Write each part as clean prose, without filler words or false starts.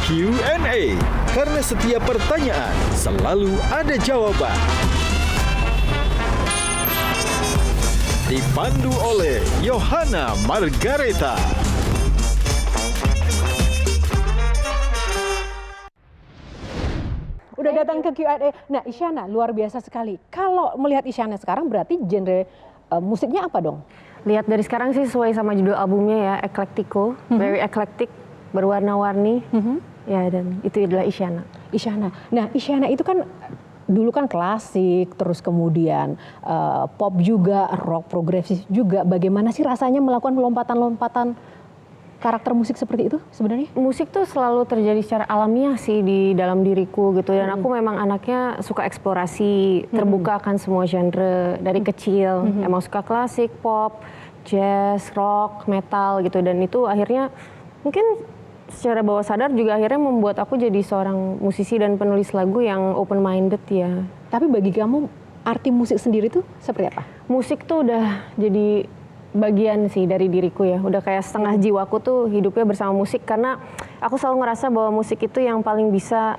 Q&A, karena setiap pertanyaan selalu ada jawaban. Dipandu oleh Yohana Margareta. Udah datang ke Q&A. Nah, Isyana luar biasa sekali. Kalau melihat Isyana sekarang berarti genre musiknya apa dong? Lihat dari sekarang sih sesuai sama judul albumnya ya, Eclectico, very eclectic, berwarna-warni. Ya, dan itu adalah Isyana. Isyana. Nah, Isyana itu kan dulu kan klasik, terus kemudian pop juga, rock progresif juga. Bagaimana sih rasanya melakukan lompatan-lompatan karakter musik seperti itu sebenarnya? Musik tuh selalu terjadi secara alamiah sih di dalam diriku gitu. Dan aku memang anaknya suka eksplorasi, terbuka akan semua genre dari kecil. Emang suka klasik, pop, jazz, rock, metal gitu. Dan itu akhirnya mungkin secara bawah sadar juga akhirnya membuat aku jadi seorang musisi dan penulis lagu yang open-minded ya. Tapi bagi kamu arti musik sendiri tuh seperti apa? Musik tuh udah jadi bagian sih dari diriku ya. Udah kayak setengah jiwaku tuh hidupnya bersama musik. Karena aku selalu ngerasa bahwa musik itu yang paling bisa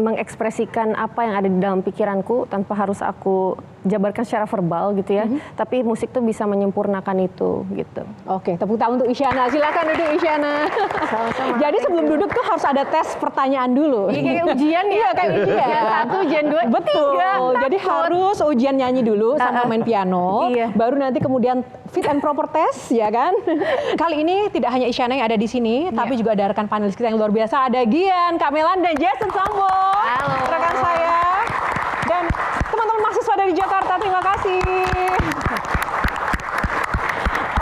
mengekspresikan apa yang ada di dalam pikiranku tanpa harus aku jabarkan secara verbal gitu ya. Tapi musik tuh bisa menyempurnakan itu gitu. Oke, tepuk tangan untuk Isyana. Silakan duduk Isyana. Sama-sama. Jadi sebelum duduk tuh harus ada tes pertanyaan dulu. Iya kayak ujian ya. Iya kayak ujian. Ujian 1, ujian 2, Betul. 3. Jadi harus ujian nyanyi dulu sama main piano. Iya. Baru nanti kemudian fit and proper test ya kan. Kali ini tidak hanya Isyana yang ada di sini, tapi juga ada rekan panelis kita yang luar biasa. Ada Gian, Kamelan, dan Jason Sambo. Halo. Rekan saya. Dan teman-teman mahasiswa dari Jakarta, terima kasih.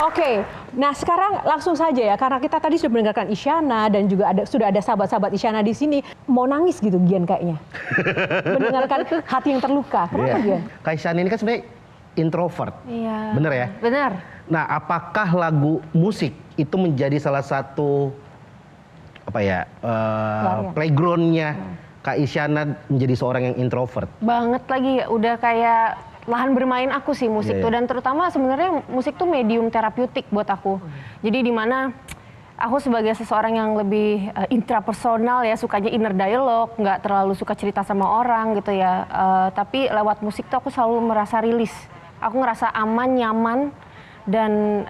Oke, nah sekarang langsung saja ya, karena kita tadi sudah mendengarkan Isyana dan juga sudah ada sahabat-sahabat Isyana di sini. Mau nangis gitu Gian kayaknya. Mendengarkan hati yang terluka. Kenapa Gian? Kak Isyana ini kan sebenarnya introvert. Iya. Bener ya? Benar. Nah, apakah lagu musik itu menjadi salah satu playgroundnya Kak Isyana menjadi seorang yang introvert? Banget lagi ya, udah kayak lahan bermain aku sih musik tuh. Dan terutama sebenarnya musik tuh medium terapeutik buat aku. Jadi di mana aku sebagai seseorang yang lebih intrapersonal ya, sukanya inner dialogue, nggak terlalu suka cerita sama orang gitu ya. Tapi lewat musik tuh aku selalu merasa rilis. Aku ngerasa aman, nyaman, dan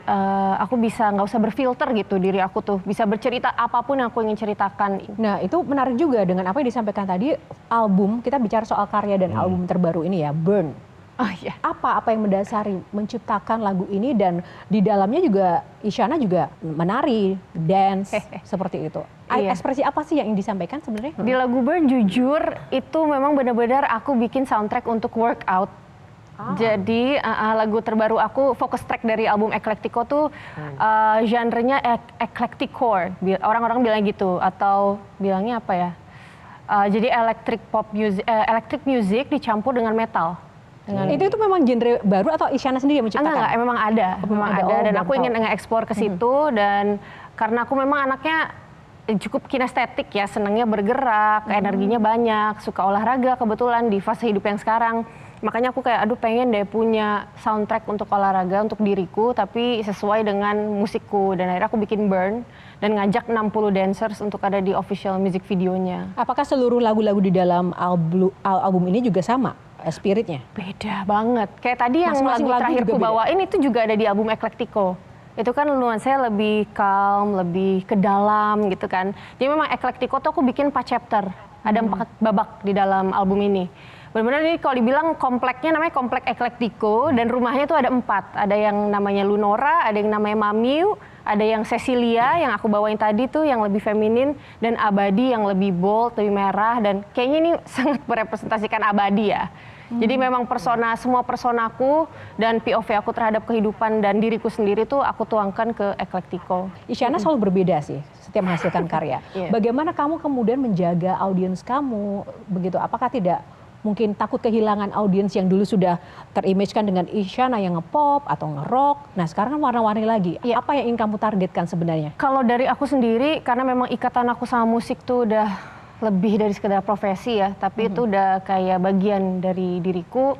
aku bisa nggak usah berfilter gitu diri aku tuh. Bisa bercerita apapun yang aku ingin ceritakan. Nah itu menarik juga dengan apa yang disampaikan tadi, album, kita bicara soal karya dan album terbaru ini ya, Burn. Oh iya. Apa yang mendasari menciptakan lagu ini, dan di dalamnya juga Isyana juga menari, dance, seperti itu. Iya. Ekspresi apa sih yang disampaikan sebenarnya? Di lagu Burn jujur itu memang benar-benar aku bikin soundtrack untuk workout. Jadi lagu terbaru aku, focus track dari album Eclectico tuh genrenya eclecticcore. Orang-orang bilang gitu, atau bilangnya apa ya? Jadi electric music dicampur dengan metal. Itu memang genre baru atau Isyana sendiri yang menciptakan? Enggak, memang ada. Memang ada. Dan aku ingin nge-explore ke situ. Dan karena aku memang anaknya cukup kinestetik ya, senangnya bergerak, energinya banyak, suka olahraga kebetulan di fase hidup yang sekarang. Makanya aku kayak aduh pengen deh punya soundtrack untuk olahraga untuk diriku tapi sesuai dengan musikku. Dan akhirnya aku bikin Burn dan ngajak 60 dancers untuk ada di official music videonya. Apakah seluruh lagu-lagu di dalam album ini juga sama spiritnya? Beda banget. Kayak tadi yang Masing-masing lagu terakhir ku beda. bawain itu juga ada di album Eclectico. Itu kan nuansanya lebih calm, lebih ke dalam gitu kan. Jadi memang Eclectico tuh aku bikin 4 chapter. Ada 4 babak di dalam album ini. Benar-benar ini kalau dibilang kompleknya namanya komplek Eclectico dan rumahnya tuh ada 4. Ada yang namanya Lunora, ada yang namanya Mamiu, ada yang Cecilia yang aku bawain tadi tuh yang lebih feminin, dan Abadi yang lebih bold, lebih merah, dan kayaknya ini sangat merepresentasikan Abadi ya. Jadi memang semua personaku dan POV aku terhadap kehidupan dan diriku sendiri tuh aku tuangkan ke Eclectico. Isyana selalu berbeda sih setiap menghasilkan karya. Bagaimana kamu kemudian menjaga audiens kamu begitu? Apakah tidak mungkin takut kehilangan audiens yang dulu sudah terimage-kan dengan Isyana yang nge-pop atau nge-rock? Nah sekarang kan warna-warni lagi. Apa yang ingin kamu targetkan sebenarnya? Kalau dari aku sendiri, karena memang ikatan aku sama musik tuh udah lebih dari sekedar profesi ya, tapi itu udah kayak bagian dari diriku.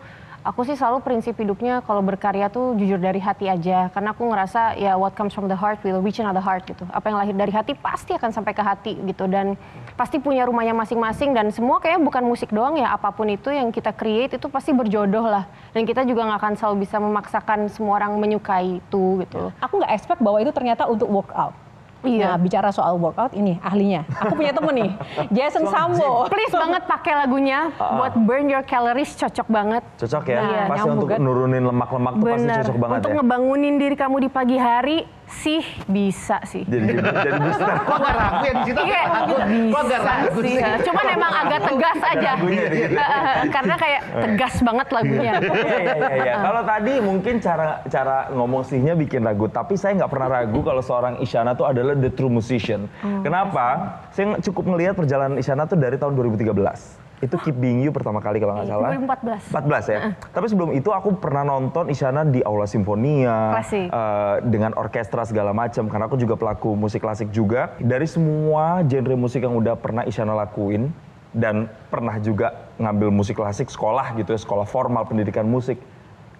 Aku sih selalu prinsip hidupnya kalau berkarya tuh jujur dari hati aja. Karena aku ngerasa ya what comes from the heart will reach another heart gitu. Apa yang lahir dari hati pasti akan sampai ke hati gitu. Dan pasti punya rumahnya masing-masing dan semua kayaknya bukan musik doang ya. Apapun itu yang kita create itu pasti berjodoh lah. Dan kita juga nggak akan selalu bisa memaksakan semua orang menyukai itu gitu. Aku nggak expect bahwa itu ternyata untuk workout. Iya. Nah, bicara soal workout ini ahlinya. Aku punya temen nih, Jason Sambo. Please banget pakai lagunya buat burn your calories, cocok banget. Cocok ya, Iya, pasti nyambung untuk kan? nurunin lemak-lemak tuh pasti Bener. cocok banget Untuk ya. ngebangunin diri kamu di pagi hari sih bisa sih. Jadi booster. Kok gak ragu ya di situ? Iya, Kok gak ragu sih. sih? Cuman emang agak tegas aja. Karena kayak tegas banget lagunya. Iya. Kalau tadi mungkin cara ngomong sihnya bikin ragu, tapi saya nggak pernah ragu kalau seorang Isyana tuh adalah the true musician. Kenapa? Saya cukup ngelihat perjalanan Isyana tuh dari tahun 2013. Itu Keep Being You pertama kali kalau nggak salah. 2014. 14 ya. Tapi sebelum itu aku pernah nonton Isyana di Aula Simfonia Klasik. dengan orkestra segala macam. Karena aku juga pelaku musik klasik juga. Dari semua genre musik yang udah pernah Isyana lakuin dan pernah juga ngambil musik klasik sekolah gitu ya, sekolah formal pendidikan musik.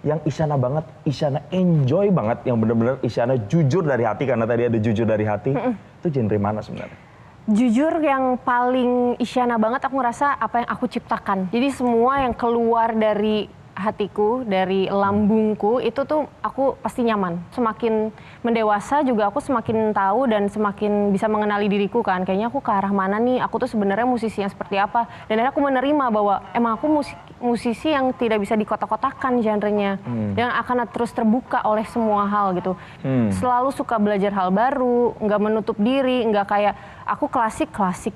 Yang Isyana banget, Isyana enjoy banget, yang bener-bener Isyana jujur dari hati karena tadi ada jujur dari hati. Itu genre mana sebenarnya? Jujur yang paling Isyana banget aku ngerasa apa yang aku ciptakan. Jadi semua yang keluar dari hatiku, dari lambungku itu tuh aku pasti nyaman. Semakin mendewasa juga aku semakin tahu dan semakin bisa mengenali diriku kan. Kayaknya aku ke arah mana nih, aku tuh sebenarnya musisi yang seperti apa. Dan akhirnya aku menerima bahwa emang aku musisi yang tidak bisa dikotak-kotakan genrenya. Yang akan terus terbuka oleh semua hal gitu. Selalu suka belajar hal baru, nggak menutup diri, nggak kayak aku klasik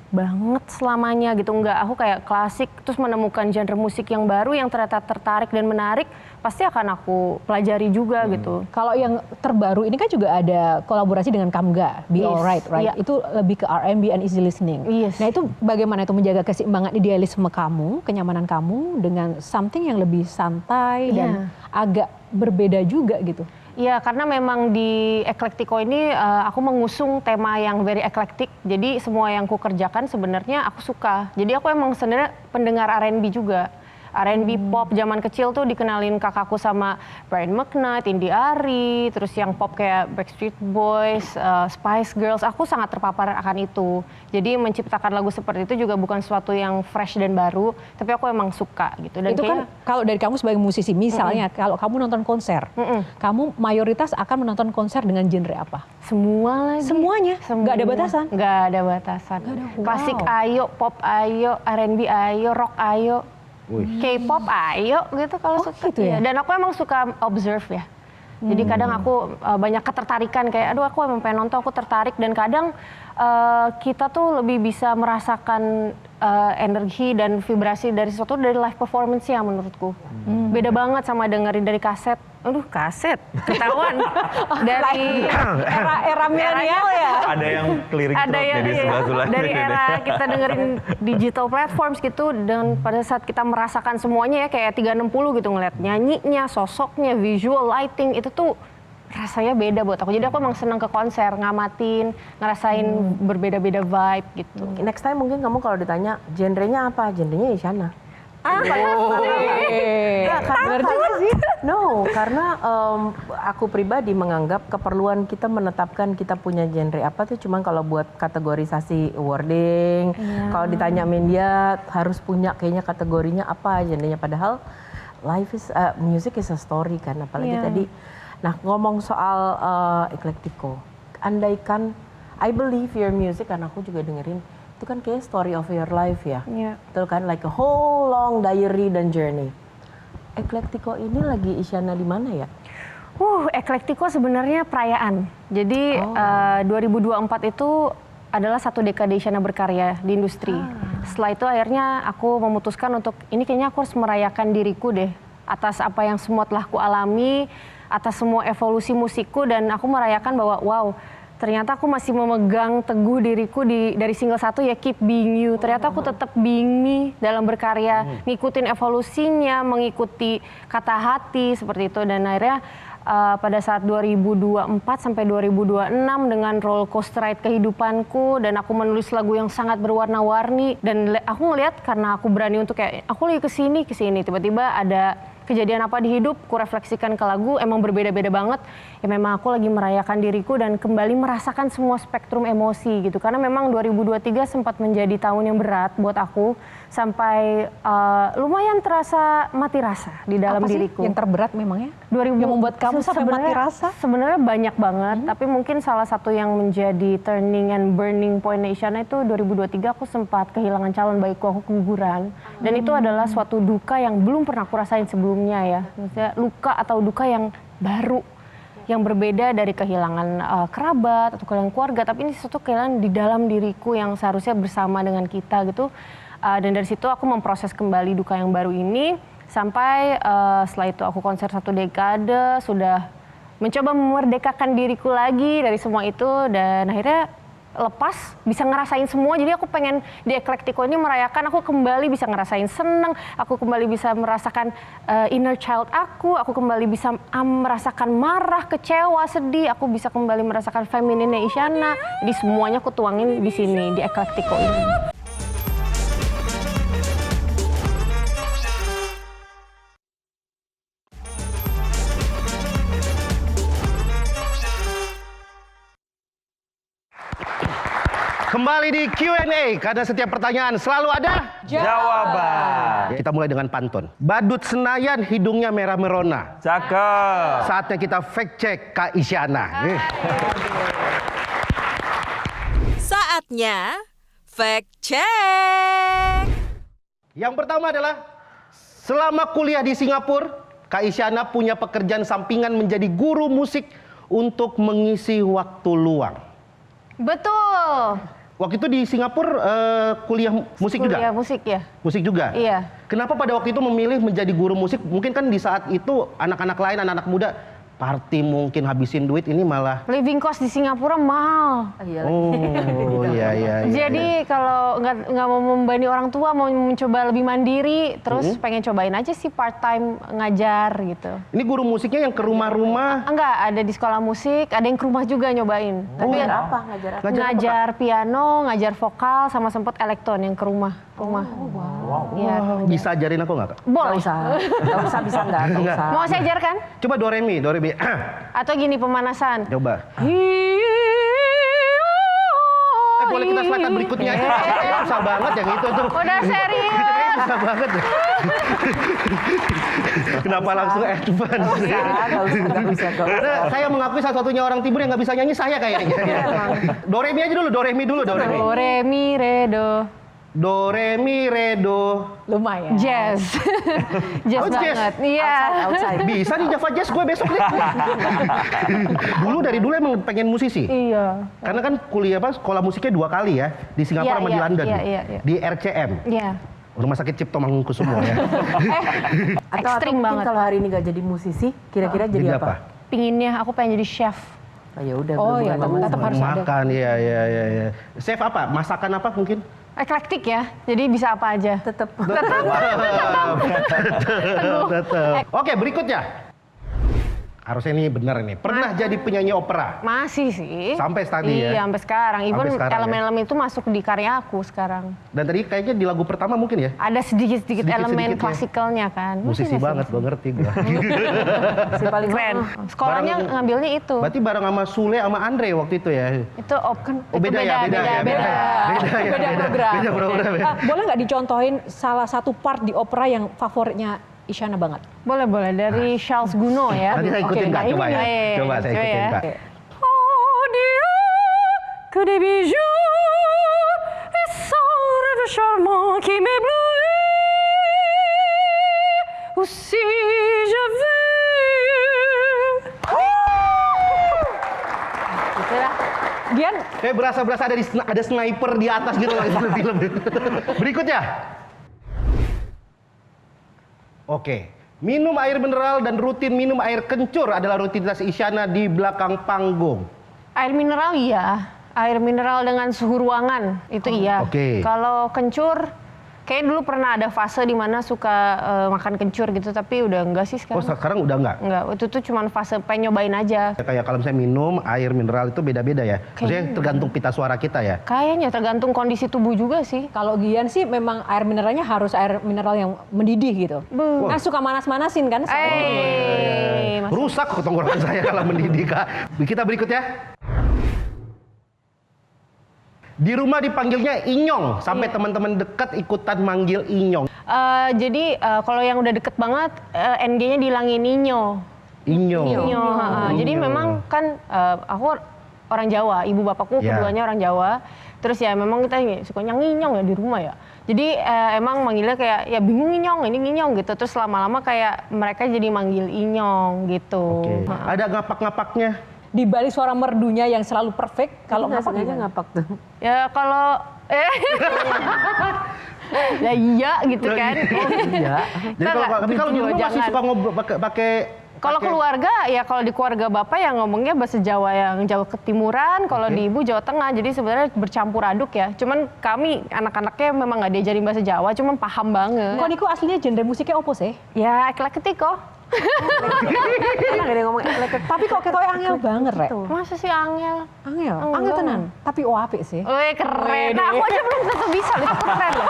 banget selamanya gitu. Nggak, aku kayak klasik terus menemukan genre musik yang baru yang ternyata tertarik dan menarik, pasti akan aku pelajari juga gitu. Kalau yang terbaru ini kan juga ada kolaborasi dengan Kamga, Be Yes, Alright, right? iya. Itu lebih ke R&B and easy listening. Yes. Nah itu bagaimana itu menjaga keseimbangan idealisme kamu, kenyamanan kamu dengan something yang lebih santai dan agak berbeda juga gitu. Iya, karena memang di Eclectico ini aku mengusung tema yang very eclectic. Jadi semua yang ku kerjakan sebenarnya aku suka. Jadi aku emang sebenarnya pendengar R&B juga. R&B pop zaman kecil tuh dikenalin kakakku sama Brian McKnight, Indy Ari, terus yang pop kayak Backstreet Boys, Spice Girls. Aku sangat terpapar akan itu. Jadi menciptakan lagu seperti itu juga bukan sesuatu yang fresh dan baru, tapi aku emang suka gitu. Dan Itu kan kalau dari kamu sebagai musisi, misalnya kalau kamu nonton konser, kamu mayoritas akan menonton konser dengan genre apa? semua lagi. Semuanya? Nggak ada batasan? Nggak ada batasan. Wow. Klasik ayo, pop ayo, R&B ayo, rock ayo. K-pop ayo gitu kalau suka. gitu ya? Dan aku emang suka observe ya. Jadi kadang aku banyak ketertarikan kayak aduh aku emang pengen nonton, aku tertarik dan kadang kita tuh lebih bisa merasakan energi dan vibrasi dari sesuatu dari live performance ya menurutku. Beda banget sama dengerin dari kaset. Aduh kaset, ketahuan. Dari Era milenial ya? Ada yang clearing ada throat yang nih di sebelah-sebelah. dari era kita dengerin digital platforms gitu dan pada saat kita merasakan semuanya ya kayak 360 gitu ngeliat nyanyinya, sosoknya, visual, lighting itu tuh rasanya beda buat aku. Jadi aku emang seneng ke konser, ngamatin, ngerasain berbeda-beda vibe gitu. Next time mungkin kamu kalau ditanya genrenya apa? Genrenya Isyana. Karena aku pribadi menganggap keperluan kita menetapkan kita punya genre apa tuh cuman kalau buat kategorisasi wording. Kalau ditanya media harus punya kayaknya kategorinya apa genrenya, padahal music is a story kan, apalagi tadi. Nah ngomong soal Eclectico, andaikan I believe your music kan aku juga dengerin itu kan kayak story of your life ya. Betul kan, like a whole long diary dan journey. Eclectico ini lagi Isyana di mana ya? Eclectico sebenarnya perayaan. Jadi 2024 itu adalah satu dekade Isyana berkarya di industri. Setelah itu akhirnya aku memutuskan untuk ini kayaknya aku harus merayakan diriku deh atas apa yang semua telah ku alami, atas semua evolusi musikku dan aku merayakan bahwa wow, ternyata aku masih memegang teguh diriku dari single 1 ya Keep Being You. Ternyata aku tetap being me dalam berkarya, ngikutin evolusinya, mengikuti kata hati seperti itu. Dan akhirnya pada saat 2024 sampai 2026 dengan roller coaster ride kehidupanku dan aku menulis lagu yang sangat berwarna-warni dan aku ngelihat karena aku berani untuk kayak aku lagi kesini tiba-tiba ada kejadian apa di hidup, ku refleksikan ke lagu, emang berbeda-beda banget. Ya memang aku lagi merayakan diriku dan kembali merasakan semua spektrum emosi gitu. Karena memang 2023 sempat menjadi tahun yang berat buat aku. Sampai lumayan terasa mati rasa di dalam Apa sih diriku. yang terberat memangnya? 2000 yang membuat kamu sampai mati rasa? Sebenarnya banyak banget, tapi mungkin salah satu yang menjadi turning and burning point Isyana itu 2023 aku sempat kehilangan calon baikku, aku keguguran. Dan itu adalah suatu duka yang belum pernah aku rasain sebelumnya ya. Maksudnya luka atau duka yang baru, yang berbeda dari kehilangan kerabat atau kehilangan keluarga, tapi ini sesuatu kehilangan di dalam diriku yang seharusnya bersama dengan kita gitu. Dan dari situ aku memproses kembali duka yang baru ini. Sampai setelah itu aku konser 1 dekade, sudah mencoba memerdekakan diriku lagi dari semua itu, dan akhirnya lepas, bisa ngerasain semua. Jadi aku pengen di Eclectico ini merayakan, aku kembali bisa ngerasain seneng, aku kembali bisa merasakan inner child aku kembali bisa merasakan marah, kecewa, sedih, aku bisa kembali merasakan femininnya Isyana. Jadi semuanya aku tuangin di sini, di Eclectico ini. Kembali di Q&A, karena setiap pertanyaan selalu ada Jawaban. Kita mulai dengan pantun. Badut Senayan hidungnya merah merona. Cakep. Saatnya kita fact check Kak Isyana. Saatnya fact check. Yang pertama adalah, selama kuliah di Singapura, Kak Isyana punya pekerjaan sampingan menjadi guru musik untuk mengisi waktu luang. Betul. Waktu itu di Singapura kuliah musik juga? Kuliah musik ya. Musik juga? Iya. Kenapa pada waktu itu memilih menjadi guru musik? Mungkin kan di saat itu anak-anak lain, anak-anak muda party mungkin habisin duit, ini malah Living cost di Singapura mahal. oh iya. Jadi kalau nggak mau membebani orang tua, mau mencoba lebih mandiri, terus pengen cobain aja sih part time ngajar gitu. Ini guru musiknya yang ke rumah-rumah. Enggak, ada di sekolah musik, ada yang ke rumah juga nyobain. Tapi Ngajar apa? Ngajar apa? ngajar piano, ngajar vokal, sama sempet elektron yang ke rumah. Iya. Bisa ajarin aku nggak, Kak? Boleh. Nggak usah, bisa nggak usah. Mau saya ajarkan? Coba do re mi. Atau gini pemanasan. Coba. Boleh kita slide berikutnya. Susah banget yang itu tuh. Udah serius. Susah banget ya. Kenapa langsung advance? Nggak bisa. Karena saya mengakui satu-satunya orang timur yang nggak bisa nyanyi saya kayaknya. Do re mi aja dulu, do re mi dulu, do re mi. Do, re, mi, re, do. Do re mi re do. Lumayan. Jazz. Jazz Oh, jazz. banget. Iya. Outside. Bisa nih Java Jazz gue besok deh. Dari dulu emang pengen musisi. Iya. Karena kan kuliah sekolah musiknya 2 kali ya, di Singapura sama di London. Iya. Di RCM. Iya. Rumah Sakit Cipto Mangunkusumo ya. Atau Ekstrim mungkin banget. kalau hari ini nggak jadi musisi, kira-kira jadi apa? Pinginnya aku pengen jadi chef. Oh, ya udah. Oh iya, berhubungan tetap sama- harus ada. Makan, iya. Chef apa? Masakan apa mungkin? Eklektik ya, jadi bisa apa aja. Tetap. Tetap. Oke, berikutnya. Harusnya ini benar ini. Pernah jadi penyanyi opera? Masih sih. Sampai tadi ya? Iya, sampai sekarang. Even Sampai sekarang, elemen-elemen itu masuk di karya aku sekarang. Dan tadi kayaknya di lagu pertama mungkin ya? Ada sedikit-sedikit elemen Sedikit-sedikit ya. klasikalnya kan. Musisi Masih banget, gue ngerti gue. Si paling Keren. Sekolahnya Bareng- ngambilnya itu. Berarti bareng sama Sule sama Andre waktu itu ya? Itu kan Oh, itu beda ya? beda. Beda program. Beda program ya? Boleh nggak dicontohin salah satu part di opera yang favoritnya Isyana banget? Boleh dari Charles Gounod ya. Nanti saya ikutin, Oke, Kak. nah Coba ini ya. nih. Coba saya ikutin, ya. Kak. Oh Dieu, que des bijoux et sorts de charmant qui m'éblouit. Aussi je veux. Gitu lah. Gian, Kayak berasa ada sniper di atas gitu loh film-film. Berikutnya. Oke. Minum air mineral dan rutin minum air kencur adalah rutinitas Isyana di belakang panggung. Air mineral iya. Air mineral dengan suhu ruangan itu iya. Oke. Kalau kencur Kayak dulu pernah ada fase di mana suka makan kencur gitu, tapi udah enggak sih Oh, sekarang. sekarang udah enggak? Enggak, itu tuh cuma fase pengen nyobain aja. Kayak kalau misalnya minum air mineral itu beda-beda ya. Maksudnya tergantung pita suara kita ya. Kayaknya tergantung kondisi tubuh juga sih. Kalau Gian sih memang air mineralnya harus air mineral yang mendidih gitu. Kan suka manas-manasin kan? Rusak tenggorokan saya kalau mendidih, Kak. Kita berikut ya. Di rumah dipanggilnya Inyong, sampai teman-teman dekat ikutan manggil Inyong. Jadi kalau yang udah deket banget, NG-nya dihilangin Inyo. Inyo. Jadi memang kan aku orang Jawa, ibu bapakku keduanya orang Jawa. Terus ya memang kita sukanya nginyong ya di rumah ya. Jadi emang manggilnya kayak ya bingung Inyong, ini Nginyong gitu. Terus lama-lama kayak mereka jadi manggil Inyong gitu. Ada ngapak-ngapaknya? Di balik suara merdunya yang selalu perfect, kalau ngapak aja gimana? ngapak tuh. Ya kalau ya iya gitu kan. Iya. Jadi kalau di rumah masih suka ngobrol pakai kalau keluarga ya kalau di keluarga bapak ya ngomongnya bahasa Jawa yang Jawa Ketimuran, kalau di ibu Jawa Tengah. Jadi sebenarnya bercampur aduk ya. Cuman kami anak-anaknya memang nggak diajarin bahasa Jawa, cuman paham banget. Kok Niku aslinya genre musiknya opo sih? Ya eklektik kok. Kan ada yang ngomong Tapi kok ketoknya angel banget, Rek. Masa sih angel? Angel, Enggak. angel tenan. Tapi apik sih. Wih keren. Nah aku aja belum tentu bisa, itu keren loh.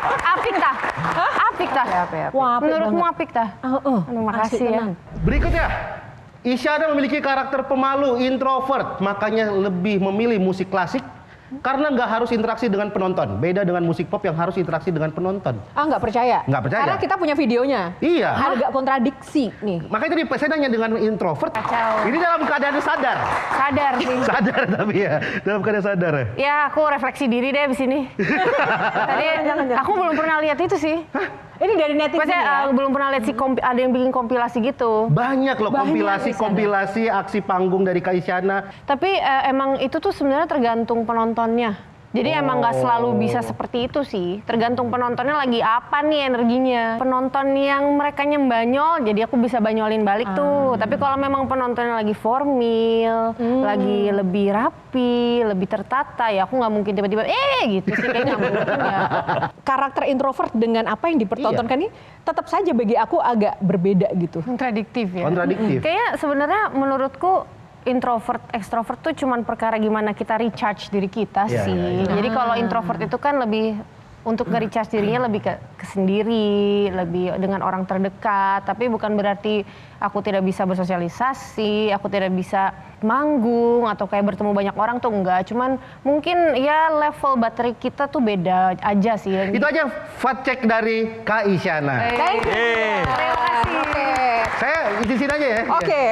Apik tah? Apik tah? Wah, apik Menurutmu banget. apik tah? Terima Asli kasih ya. tenan. Berikutnya, Isyana memiliki karakter pemalu, introvert, makanya lebih memilih musik klasik karena nggak harus interaksi dengan penonton. Beda dengan musik pop yang harus interaksi dengan penonton. Ah, nggak percaya? Nggak percaya. Karena kita punya videonya. Iya. Agak kontradiksi nih. Makanya tadi saya nanya dengan introvert. Kacau. Ini dalam keadaan sadar. Sadar sih. Sadar tapi ya, dalam keadaan sadar. Ya aku refleksi diri deh abis ini. Tadi aku belum pernah lihat itu sih. Ini dari netizen Maksudnya ya? belum pernah lihat ada yang bikin kompilasi gitu. Banyak loh Banyak, kompilasi aksi panggung dari Kak Isyana. Tapi emang itu tuh sebenarnya tergantung penontonnya. Jadi emang nggak selalu bisa seperti itu sih. Tergantung penontonnya lagi apa nih energinya. Penonton yang mereka banyol, jadi aku bisa banyolin balik tuh. Tapi kalau memang penontonnya lagi formal, lagi lebih rapi, lebih tertata, ya aku nggak mungkin tiba-tiba gitu sih, kayak nggak mungkin ya. Karakter introvert dengan apa yang dipertontonkan ini tetap saja bagi aku agak berbeda gitu. Kontradiktif ya. Kontradiktif. Kayaknya sebenarnya menurutku introvert, ekstrovert tuh cuman perkara gimana kita recharge diri kita sih. Jadi kalau introvert itu kan lebih untuk nge-recharge dirinya lebih ke sendiri, lebih dengan orang terdekat. Tapi bukan berarti aku tidak bisa bersosialisasi, aku tidak bisa manggung atau kayak bertemu banyak orang tuh enggak. Cuman mungkin ya level baterai kita tuh beda aja sih. Itu aja fact check dari Kak Isyana. Terima kasih. Saya izin aja ya. Oke.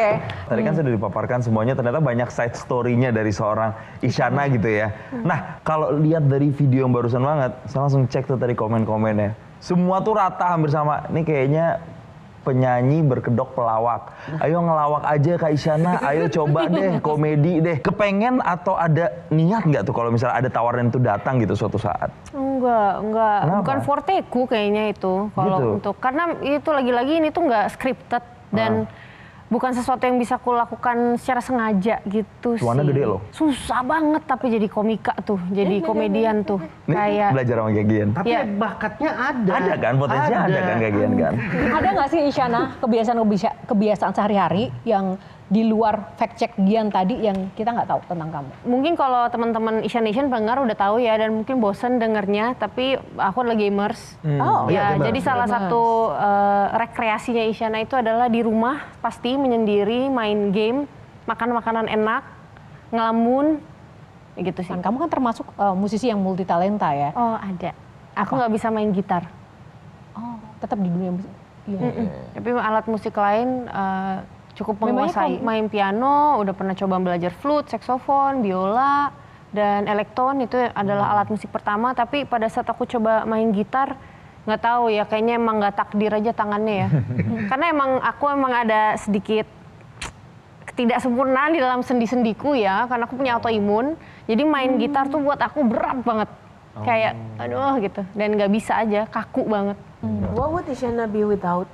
Tadi kan sudah dipaparkan semuanya, ternyata banyak side story-nya dari seorang Isyana gitu ya. Nah, kalau lihat dari video yang barusan banget, saya langsung cek tuh tadi komen-komennya. Semua tuh rata hampir sama. Ini kayaknya penyanyi berkedok pelawak. Ayo ngelawak aja Kak Isyana, ayo coba deh komedi deh. Kepengen atau ada niat nggak tuh kalau misalnya ada tawaran itu datang gitu suatu saat? Enggak. Kenapa? Bukan forteku kayaknya itu. Kalau Gitu? untuk karena itu lagi-lagi ini tuh nggak scripted dan bukan sesuatu yang bisa aku lakukan secara sengaja gitu Cuannya sih. gede loh. Susah banget tapi jadi komika tuh, jadi komedian tuh. Nih, Kayak belajar sama Kak Gian. Tapi Iya. bakatnya ada. Ada kan, potensinya ada kan Kak Gian kan? Ada nggak sih Isyana kebiasaan sehari-hari yang di luar fact check Gian tadi yang kita nggak tahu tentang kamu? mungkin kalau teman-teman Isya Nation pendengar udah tahu ya dan mungkin bosen dengernya, tapi aku adalah gamers. Oh, Ya, gamers. jadi salah satu rekreasinya Isyana itu adalah di rumah pasti menyendiri, main game, makan makanan enak, ngelamun, gitu sih. Kan kamu kan termasuk musisi yang multi talenta ya. Oh ada. Aku nggak bisa main gitar. Oh, tetap di dunia musik. Iya. Tapi alat musik lain cukup Memangnya menguasai. Main piano, udah pernah coba belajar flute, saksofon, biola, dan elektron itu adalah alat musik pertama. Tapi pada saat aku coba main gitar, nggak tahu ya, kayaknya emang nggak takdir aja tangannya ya. Karena emang aku ada sedikit ketidaksempurnaan di dalam sendi-sendiku ya, karena aku punya autoimun. Jadi main gitar tuh buat aku berat banget. Kayak aduh gitu, dan nggak bisa aja, kaku banget. What would Isyana be without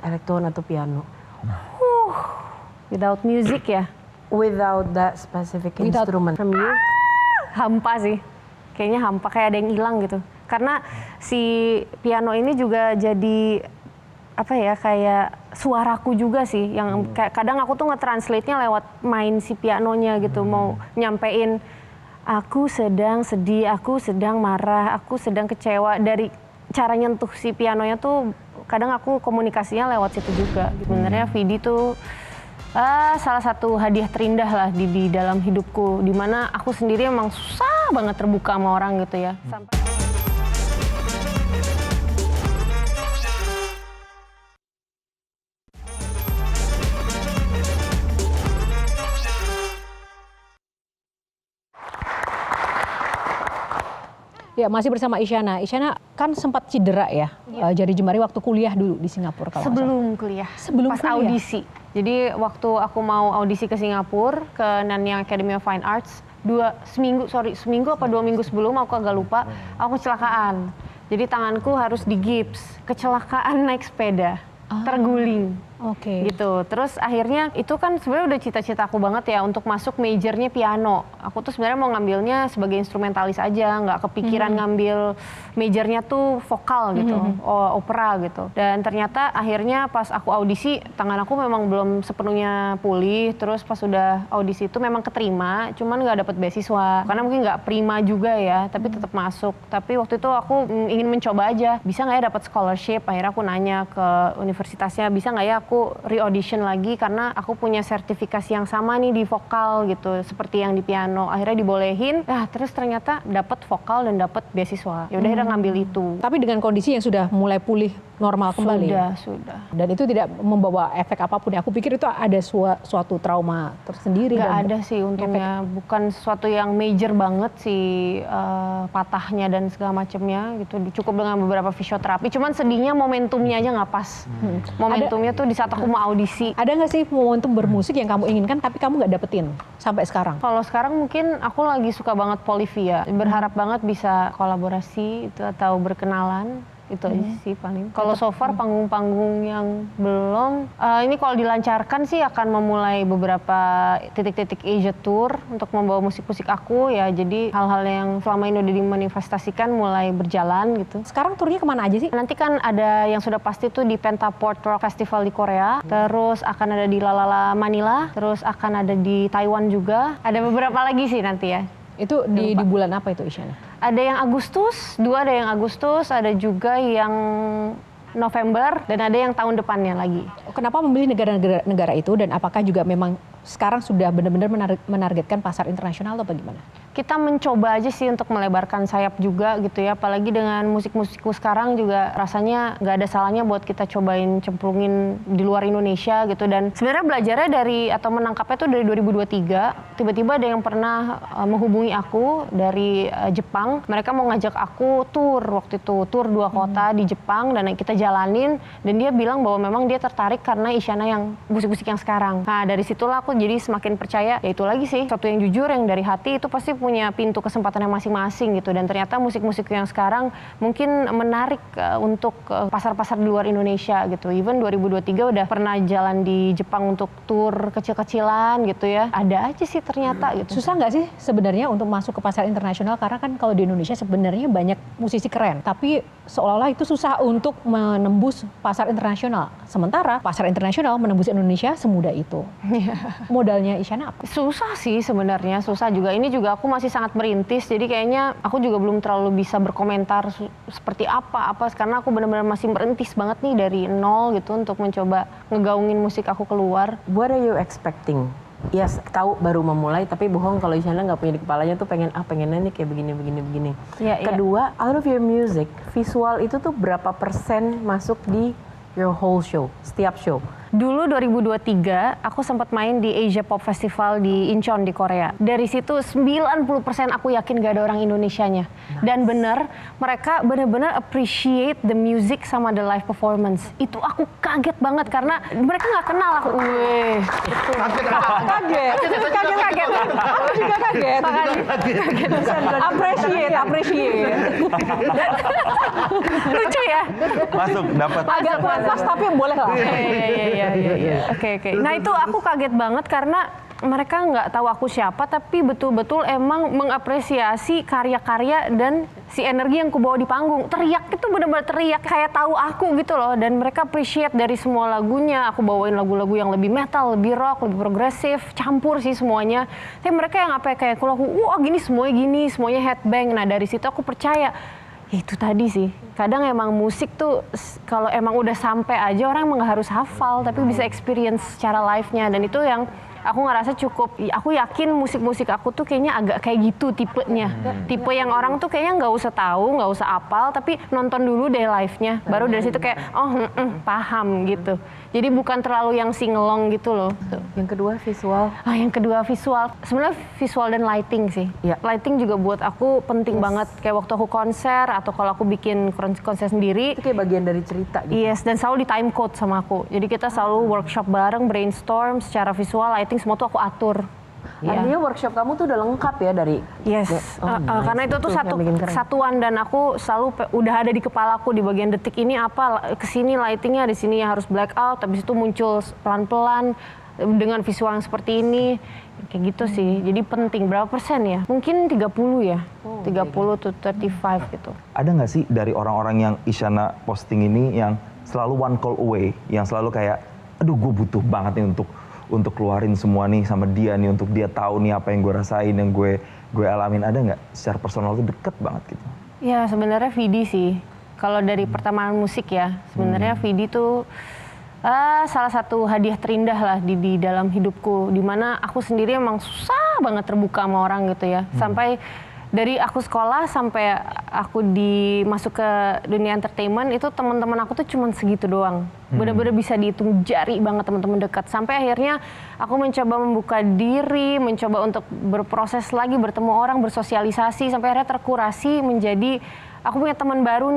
elektron atau piano? Without music ya, Without that specific Without- instrument from you? hampa sih. Kayaknya hampa, kayak ada yang hilang gitu. karena si piano ini juga jadi apa ya, kayak suaraku juga sih, yang kadang aku tuh nge-translate-nya lewat main si pianonya gitu, mau nyampein aku sedang sedih, aku sedang marah, aku sedang kecewa, dari cara nyentuh si pianonya tuh kadang aku komunikasinya lewat situ juga. Sebenarnya Vidi tuh salah satu hadiah terindah lah di dalam hidupku, dimana aku sendiri emang susah banget terbuka sama orang gitu ya. Ya, masih bersama Isyana. Isyana kan sempat cedera ya, jari jemari waktu kuliah dulu di Singapura kalau nggak salah. Sebelum kuliah, Sebelum pas kuliah? audisi. Jadi waktu aku mau audisi ke Singapura, ke Nanyang Academy of Fine Arts, seminggu apa 2 minggu sebelum, aku agak lupa, aku kecelakaan. Jadi tanganku harus digips, kecelakaan naik sepeda, terguling. Oke. Gitu. Terus akhirnya itu kan sebenarnya udah cita-cita aku banget ya untuk masuk majornya piano. Aku tuh sebenarnya mau ngambilnya sebagai instrumentalis aja, nggak kepikiran ngambil majornya tuh vokal gitu, opera gitu. Dan ternyata akhirnya pas aku audisi, tangan aku memang belum sepenuhnya pulih. Terus pas udah audisi itu memang keterima, cuman nggak dapet beasiswa karena mungkin nggak prima juga ya, tapi tetap masuk. Tapi waktu itu aku ingin mencoba aja, bisa nggak ya dapat scholarship. Akhirnya aku nanya ke universitasnya, bisa nggak ya aku re-audition lagi karena aku punya sertifikasi yang sama nih di vokal gitu, seperti yang di piano. Akhirnya dibolehin. Terus ternyata dapat vokal dan dapat beasiswa. Ya udah akhirnya ngambil itu. Tapi dengan kondisi yang sudah mulai pulih normal kembali. Sudah. Dan itu tidak membawa efek apapun. Aku pikir itu ada suatu trauma tersendiri. Nggak dan ada sih untungnya. Bukan sesuatu yang major banget sih, patahnya dan segala macamnya gitu. Cukup dengan beberapa fisioterapi. Cuman sedihnya momentumnya aja nggak pas. Momentumnya tuh di saat aku mau audisi. Ada nggak sih momentum bermusik yang kamu inginkan tapi kamu nggak dapetin sampai sekarang? Kalau sekarang mungkin aku lagi suka banget Polivia. Berharap banget bisa kolaborasi itu atau berkenalan. Itu aja sih paling. Kalau so far panggung-panggung yang belum, ini kalau dilancarkan sih akan memulai beberapa titik-titik Asia Tour untuk membawa musik-musik aku ya. Jadi hal-hal yang selama ini udah dimanifestasikan mulai berjalan gitu. Sekarang turnya kemana aja sih? Nanti kan ada yang sudah pasti tuh di Pentaport Rock Festival di Korea, terus akan ada di Lalala Manila, terus akan ada di Taiwan juga. Ada beberapa lagi sih nanti ya. Itu di bulan apa itu, Isyana? Ada yang Agustus, ada yang Agustus, ada juga yang November, dan ada yang tahun depannya lagi. Kenapa memilih negara itu dan apakah juga memang sekarang sudah benar-benar menargetkan pasar internasional atau bagaimana? Kita mencoba aja sih untuk melebarkan sayap juga gitu ya, apalagi dengan musik-musikku sekarang juga rasanya nggak ada salahnya buat kita cobain cemplungin di luar Indonesia gitu. Dan sebenarnya belajarnya dari atau menangkapnya tuh dari 2023, tiba-tiba ada yang pernah menghubungi aku dari Jepang, mereka mau ngajak aku tour waktu itu, tour 2 kota di Jepang dan kita jalanin, dan dia bilang bahwa memang dia tertarik karena Isyana yang musik-musik yang sekarang. Nah dari situlah aku jadi semakin percaya, ya itu lagi sih, satu yang jujur, yang dari hati itu pasti punya pintu kesempatannya masing-masing gitu. Dan ternyata musik-musik yang sekarang mungkin menarik untuk pasar-pasar di luar Indonesia gitu. Even 2023 udah pernah jalan di Jepang untuk tour kecil-kecilan gitu ya. Ada aja sih ternyata gitu. Susah nggak sih sebenarnya untuk masuk ke pasar internasional? Karena kan kalau di Indonesia sebenarnya banyak musisi keren, tapi seolah-olah itu susah untuk menembus pasar internasional. Sementara pasar internasional menembus Indonesia semudah itu. Modalnya Isyana apa? Susah sih sebenarnya, susah juga. Ini juga aku masih sangat merintis, jadi kayaknya aku juga belum terlalu bisa berkomentar seperti apa karena aku benar-benar masih merintis banget nih dari nol gitu untuk mencoba ngegaungin musik aku keluar. What are you expecting? Ya tahu baru memulai, tapi bohong kalau Isyana nggak punya di kepalanya tuh pengennya nih kayak begini. Kedua, out of your music, visual itu tuh berapa persen masuk di your whole show, setiap show? Dulu 2023 aku sempat main di Asia Pop Festival di Incheon di Korea. Dari situ 90% aku yakin gak ada orang Indonesianya. Dan bener, mereka bener-bener appreciate the music sama the live performance. Itu aku kaget banget karena mereka gak kenal aku. Wih, itu. Kaget. Aku juga kaget. Appreciate. Lucu ya? Masuk, dapat. Agak kuat tapi boleh lah. Iya. Oke. Nah itu aku kaget banget karena mereka nggak tahu aku siapa, tapi betul-betul emang mengapresiasi karya-karya dan si energi yang kubawa di panggung. Teriak itu benar-benar teriak kayak tahu aku gitu loh, dan mereka appreciate dari semua lagunya. Aku bawain lagu-lagu yang lebih metal, lebih rock, lebih progresif, campur sih semuanya. Tapi mereka yang apa kayak aku lagu, wah gini, semuanya headbang. Nah dari situ aku percaya. Itu tadi sih, kadang emang musik tuh kalau emang udah sampai aja orang emang gak harus hafal, tapi bisa experience secara live-nya, dan itu yang aku ngerasa cukup. Aku yakin musik-musik aku tuh kayaknya agak kayak gitu tipenya, tipe yang orang tuh kayaknya nggak usah tahu, nggak usah apal, tapi nonton dulu deh live-nya, baru dari situ kayak paham gitu. Jadi bukan terlalu yang singelong gitu loh. Yang kedua visual. Yang kedua visual. Sebenarnya visual dan lighting sih. Ya. Lighting juga buat aku penting banget. Kayak waktu aku konser atau kalau aku bikin konser sendiri. Itu kayak bagian dari cerita gitu. Yes, dan selalu di time code sama aku. Jadi kita selalu workshop bareng, brainstorm secara visual, lighting semua tuh aku atur. Artinya workshop kamu tuh udah lengkap ya dari. Yes, karena itu tuh satu kesatuan, dan aku selalu udah ada di kepalaku di bagian detik ini apa, kesini lightingnya di sini harus black out, habis itu muncul pelan-pelan dengan visual yang seperti ini, kayak gitu sih. Jadi penting. Berapa persen ya? Mungkin 30 ya, 30 to 35 gitu. Ada nggak sih dari orang-orang yang Isyana posting ini yang selalu one call away, yang selalu kayak, aduh gue butuh banget nih untuk keluarin semua nih sama dia nih, untuk dia tahu nih apa yang gue rasain, yang gue alamin. Ada nggak secara personal tuh deket banget gitu? Ya sebenarnya Vidi sih. Kalau dari pertemanan musik ya, sebenarnya Vidi tuh salah satu hadiah terindah lah di dalam hidupku. Dimana aku sendiri emang susah banget terbuka sama orang gitu ya. Sampai dari aku sekolah sampai aku masuk ke dunia entertainment, itu teman-teman aku tuh cuman segitu doang. Bener-bener bisa dihitung jari banget teman-teman dekat. Sampai akhirnya aku mencoba membuka diri, mencoba untuk berproses lagi, bertemu orang, bersosialisasi, sampai akhirnya terkurasi menjadi aku punya teman baru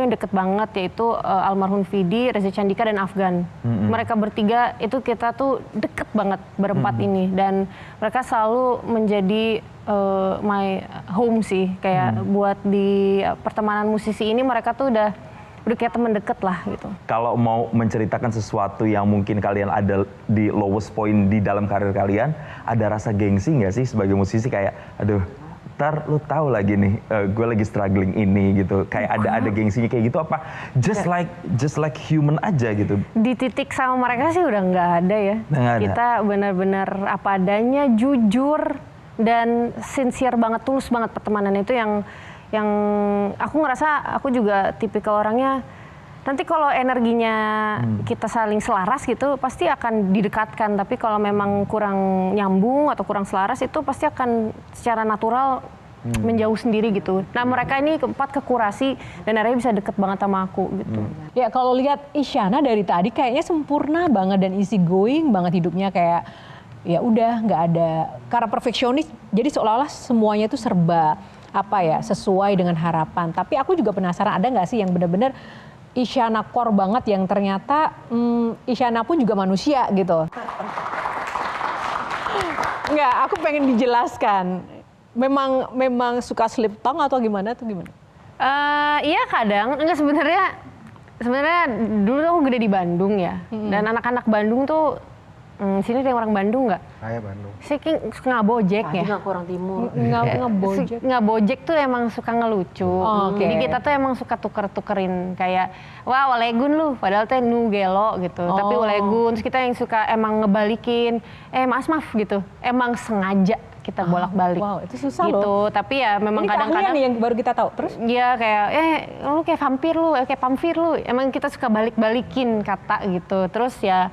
yang deket banget, yaitu almarhum Vidi, Reza Candika, dan Afgan. Mereka bertiga itu kita tuh deket banget berempat ini, dan mereka selalu menjadi my home sih, kayak buat di pertemanan musisi ini mereka tuh udah kayak teman deket lah gitu. Kalau mau menceritakan sesuatu yang mungkin kalian ada di lowest point di dalam karir kalian, ada rasa gengsi nggak sih sebagai musisi kayak, aduh, ntar lu tahu lagi nih, gue lagi struggling ini gitu, kayak ada gengsinya kayak gitu apa? Just like human aja gitu. Di titik sama mereka sih udah nggak ada ya. Kita benar-benar apa adanya, jujur dan sincere banget, tulus banget pertemanan itu yang aku ngerasa aku juga tipikal orangnya. Nanti kalau energinya kita saling selaras gitu, pasti akan didekatkan. Tapi kalau memang kurang nyambung atau kurang selaras, itu pasti akan secara natural menjauh sendiri gitu. Nah mereka ini keempat kekurasi dan akhirnya bisa deket banget sama aku gitu. Ya kalau lihat Isyana dari tadi kayaknya sempurna banget dan easy going banget hidupnya, kayak ya udah nggak ada karena perfeksionis. Jadi seolah-olah semuanya itu serba sesuai dengan harapan. Tapi aku juga penasaran, ada nggak sih yang benar-benar Isyana core banget yang ternyata Isyana pun juga manusia gitu. Enggak, aku pengen dijelaskan. Memang suka slip tongue atau gimana tuh gimana? Iya kadang, enggak sebenarnya dulu tuh aku gede di Bandung ya. Dan anak-anak Bandung tuh sini ada yang orang Bandung nggak? Saya Bandung. Sih suka ngabojek ya. Aku orang timur. Ngabojek. Ngabojek tuh emang suka ngelucu. Jadi kita tuh emang suka tuker-tukerin kayak, wah walegun lu, padahal teh nu gelo gitu. Tapi walegun, terus kita yang suka emang ngebalikin, maaf gitu. Emang sengaja kita bolak-balik. Wow, itu susah gitu. loh. Tapi ya memang ini kadang-kadang nih yang baru kita tahu. Terus? Iya kayak, lu kayak vampir lu, kayak pamfir lu. Emang kita suka balik-balikin kata gitu. Terus ya,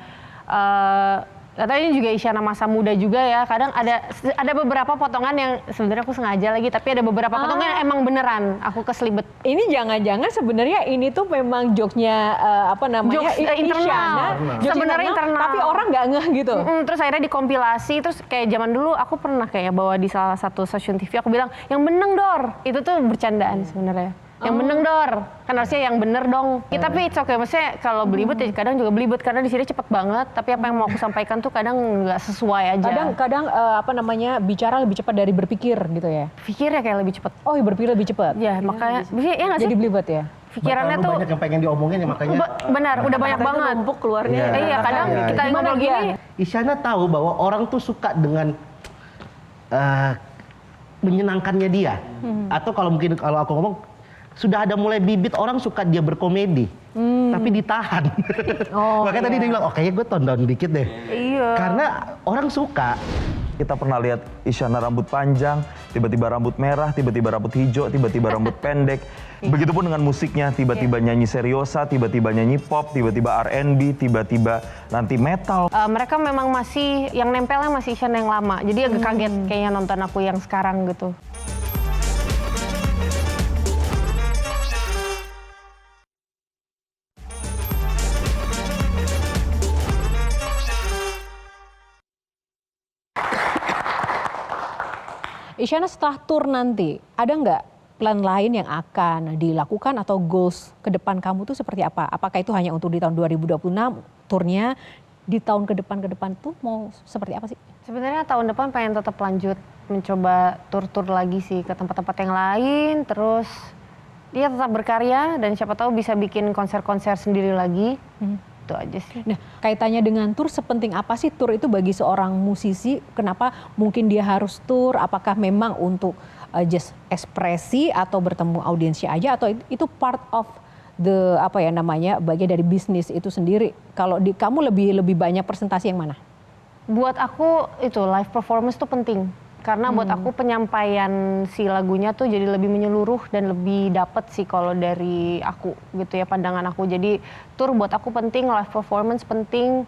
katanya juga Isyana masa muda juga ya. Kadang ada beberapa potongan yang sebenarnya aku sengaja lagi, tapi ada beberapa potongan yang emang beneran aku keselibet. Ini jangan-jangan sebenarnya ini tuh memang jokesnya Jokes internal. Sebenarnya internal. Tapi orang nggak ngeh gitu. Terus akhirnya dikompilasi, terus kayak zaman dulu aku pernah kayak bawa di salah satu stasiun TV, aku bilang yang beneng Dor. Itu tuh bercandaan sebenarnya. Yang beneng Dor, kan harusnya yang bener dong. Tapi it's okay, maksudnya kalau belibet ya kadang juga belibet karena di sini cepet banget. Tapi apa yang mau aku sampaikan tuh kadang nggak sesuai aja. Kadang bicara lebih cepat dari berpikir gitu ya. Pikirnya kayak lebih cepet. Oh, berpikir lebih cepat. Ya makanya, ya nggak sih? Jadi belibet ya. pikirannya Terlalu tuh banyak yang pengen diomongin ya makanya. Benar, udah banyak Kata-kata banget. numpuk keluarnya. Iya, kadang kita ngomong gini, Isyana tahu bahwa orang tuh suka dengan menyenangkannya dia. Atau kalau mungkin kalau aku ngomong sudah ada mulai bibit orang suka dia berkomedi, tapi ditahan. Makanya tadi dia bilang, oh kayaknya gue tone down dikit deh. iya. Karena orang suka. Kita pernah lihat Isyana rambut panjang, tiba-tiba rambut merah, tiba-tiba rambut hijau, tiba-tiba rambut pendek. Begitupun dengan musiknya, tiba-tiba nyanyi seriosa, tiba-tiba nyanyi pop, tiba-tiba R&B, tiba-tiba nanti metal. Mereka memang masih, yang nempelnya masih Isyana yang lama. Jadi agak kaget kayaknya nonton aku yang sekarang gitu. Isyana setelah tour nanti, ada nggak plan lain yang akan dilakukan atau goals ke depan kamu tuh seperti apa? Apakah itu hanya untuk di tahun 2026 turnya, di tahun ke depan tuh mau seperti apa sih? Sebenarnya tahun depan pengen tetap lanjut mencoba tur-tur lagi sih ke tempat-tempat yang lain, terus dia tetap berkarya dan siapa tahu bisa bikin konser-konser sendiri lagi. Itu aja sih. Nah, kaitannya dengan tur, sepenting apa sih tur itu bagi seorang musisi? Kenapa mungkin dia harus tur? Apakah memang untuk just ekspresi atau bertemu audiensnya aja, atau itu part of the bagian dari bisnis itu sendiri? Kalau kamu lebih banyak presentasi yang mana? Buat aku itu live performance tuh penting. Karena buat aku penyampaian si lagunya tuh jadi lebih menyeluruh dan lebih dapet sih kalau dari aku gitu ya, pandangan aku. Jadi tour buat aku penting, live performance penting.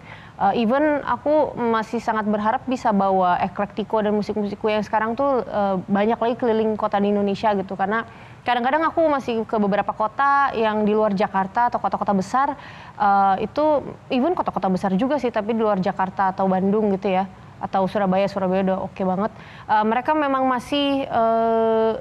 Even aku masih sangat berharap bisa bawa Eclectico dan musik-musikku yang sekarang tuh banyak lagi keliling kota di Indonesia gitu. Karena kadang-kadang aku masih ke beberapa kota yang di luar Jakarta atau kota-kota besar. Itu even kota-kota besar juga sih, tapi di luar Jakarta atau Bandung gitu ya. Atau Surabaya udah oke banget. Mereka memang masih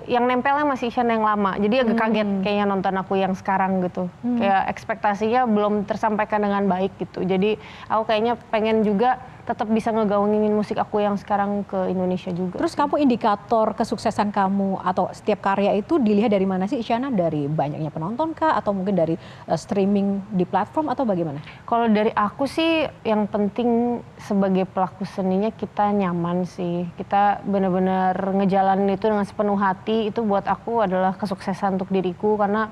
yang nempelnya masih Isyana yang lama. Jadi agak kaget kayaknya nonton aku yang sekarang gitu. Kayak ekspektasinya belum tersampaikan dengan baik gitu. Jadi aku kayaknya pengen juga tetap bisa ngegaungin musik aku yang sekarang ke Indonesia juga. Terus kamu indikator kesuksesan kamu atau setiap karya itu dilihat dari mana sih Isyana? Dari banyaknya penonton kah? Atau mungkin dari streaming di platform atau bagaimana? Kalau dari aku sih yang penting sebagai pelaku seninya kita nyaman sih. Kita benar-benar ngejalanin itu dengan sepenuh hati. Itu buat aku adalah kesuksesan untuk diriku, karena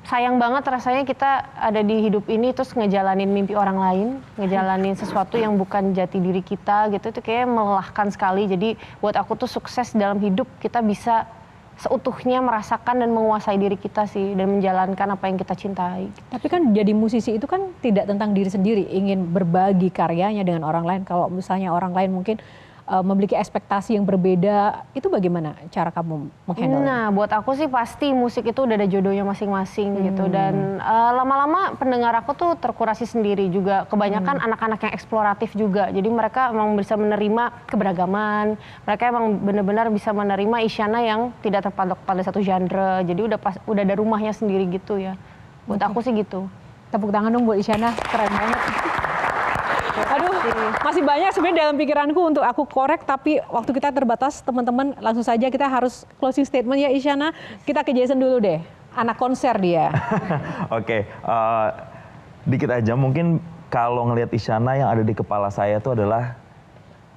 sayang banget rasanya kita ada di hidup ini terus ngejalanin mimpi orang lain, ngejalanin sesuatu yang bukan jati diri kita gitu. Itu kayak melelahkan sekali. Jadi buat aku tuh sukses dalam hidup kita bisa seutuhnya merasakan dan menguasai diri kita sih, dan menjalankan apa yang kita cintai. Tapi kan jadi musisi itu kan tidak tentang diri sendiri, ingin berbagi karyanya dengan orang lain. Kalau misalnya orang lain mungkin memiliki ekspektasi yang berbeda, itu bagaimana cara kamu menghandle? Nah, buat aku sih pasti musik itu udah ada jodohnya masing-masing gitu, dan lama-lama pendengar aku tuh terkurasi sendiri juga. Kebanyakan anak-anak yang eksploratif juga, jadi mereka emang bisa menerima keberagaman, mereka emang benar-benar bisa menerima Isyana yang tidak terpatok pada satu genre, jadi udah ada rumahnya sendiri gitu ya. Buat aku sih gitu. Tepuk tangan dong buat Isyana, keren banget. Aduh, masih banyak sebenarnya dalam pikiranku untuk aku korek, tapi waktu kita terbatas, teman-teman. Langsung saja kita harus closing statement ya Isyana. Kita ke Jason dulu deh, anak konser dia. Oke, dikit aja mungkin kalau ngelihat Isyana yang ada di kepala saya itu adalah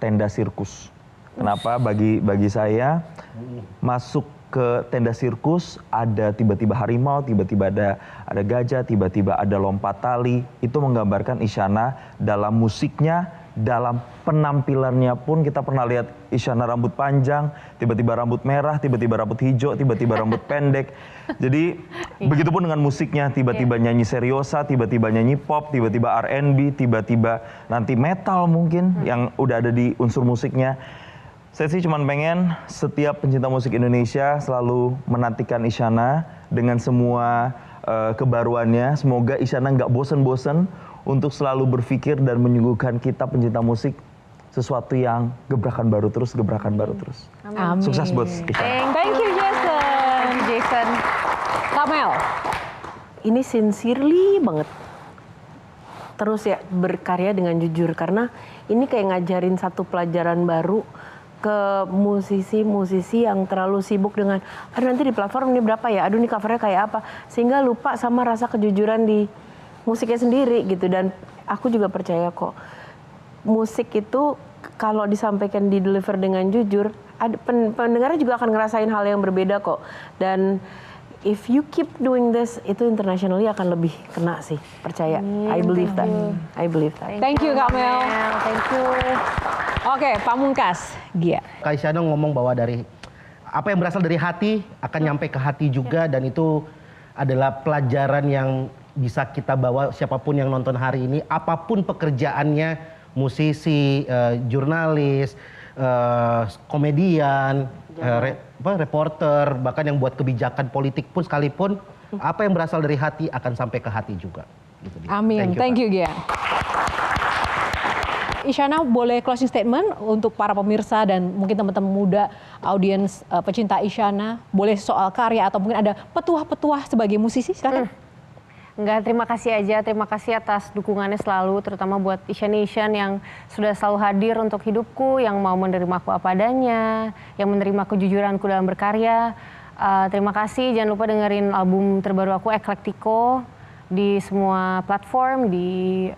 tenda sirkus. Kenapa? Bagi saya masuk ke tenda sirkus ada tiba-tiba harimau, tiba-tiba ada gajah, tiba-tiba ada lompat tali. Itu menggambarkan Isyana dalam musiknya, dalam penampilannya pun. Kita pernah lihat Isyana rambut panjang, tiba-tiba rambut merah, tiba-tiba rambut hijau, tiba-tiba rambut pendek. Jadi begitupun dengan musiknya, tiba-tiba nyanyi seriosa, tiba-tiba nyanyi pop, tiba-tiba R&B, tiba-tiba nanti metal mungkin yang udah ada di unsur musiknya. Saya sih cuma pengen setiap pencinta musik Indonesia selalu menantikan Isyana dengan semua kebaruannya. Semoga Isyana nggak bosen-bosen untuk selalu berpikir dan menyuguhkan kita pencinta musik sesuatu yang gebrakan baru terus. Amin. Sukses buat Isyana. Thank you Jason. Thank you Jason. Kamel. Ini sincerely banget. Terus ya berkarya dengan jujur, karena ini kayak ngajarin satu pelajaran baru ke musisi-musisi yang terlalu sibuk dengan aduh nanti di platform ini berapa ya, aduh ini covernya kayak apa, sehingga lupa sama rasa kejujuran di musiknya sendiri gitu. Dan aku juga percaya kok musik itu kalau disampaikan, di deliver dengan jujur, pendengarnya juga akan ngerasain hal yang berbeda kok. Dan if you keep doing this, itu internationally akan lebih kena sih, percaya. I believe that. I believe that. Thank you Kak Mel. Thank you. Oke, Pamungkas, Gia. Kak Isyana ngomong bahwa dari apa yang berasal dari hati akan nyampe ke hati juga, dan itu adalah pelajaran yang bisa kita bawa siapapun yang nonton hari ini, apapun pekerjaannya, musisi, jurnalis, komedian, reporter, bahkan yang buat kebijakan politik pun sekalipun, apa yang berasal dari hati akan sampai ke hati juga. Gitu, Amin. Thank you Gia. Isyana, boleh closing statement untuk para pemirsa dan mungkin teman-teman muda, audiens pecinta Isyana, boleh soal karya atau mungkin ada petuah-petuah sebagai musisi, silakan. Enggak, terima kasih aja. Terima kasih atas dukungannya selalu, terutama buat Isyana yang sudah selalu hadir untuk hidupku, yang mau menerima aku apa adanya, yang menerima kejujuranku dalam berkarya. Terima kasih, jangan lupa dengerin album terbaru aku, Eclectico, di semua platform, di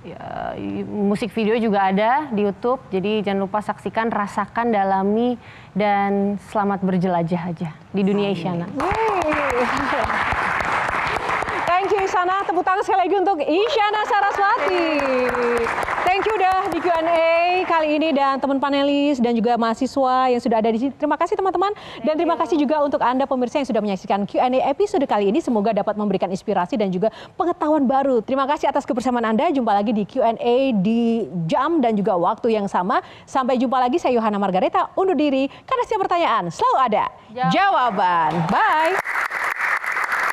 musik video juga ada di YouTube. Jadi jangan lupa saksikan, rasakan, dalami, dan selamat berjelajah aja di dunia Isyana. Thank you Isyana, tepuk tangan sekali lagi untuk Isyana Saraswati. Thank you udah di Q&A kali ini, dan teman panelis dan juga mahasiswa yang sudah ada di sini. Terima kasih teman-teman, dan terima kasih juga untuk Anda pemirsa yang sudah menyaksikan Q&A episode kali ini. Semoga dapat memberikan inspirasi dan juga pengetahuan baru. Terima kasih atas kebersamaan Anda. Jumpa lagi di Q&A di jam dan juga waktu yang sama. Sampai jumpa lagi, saya Yohana Margareta undur diri, karena setiap pertanyaan selalu ada jawaban. Bye.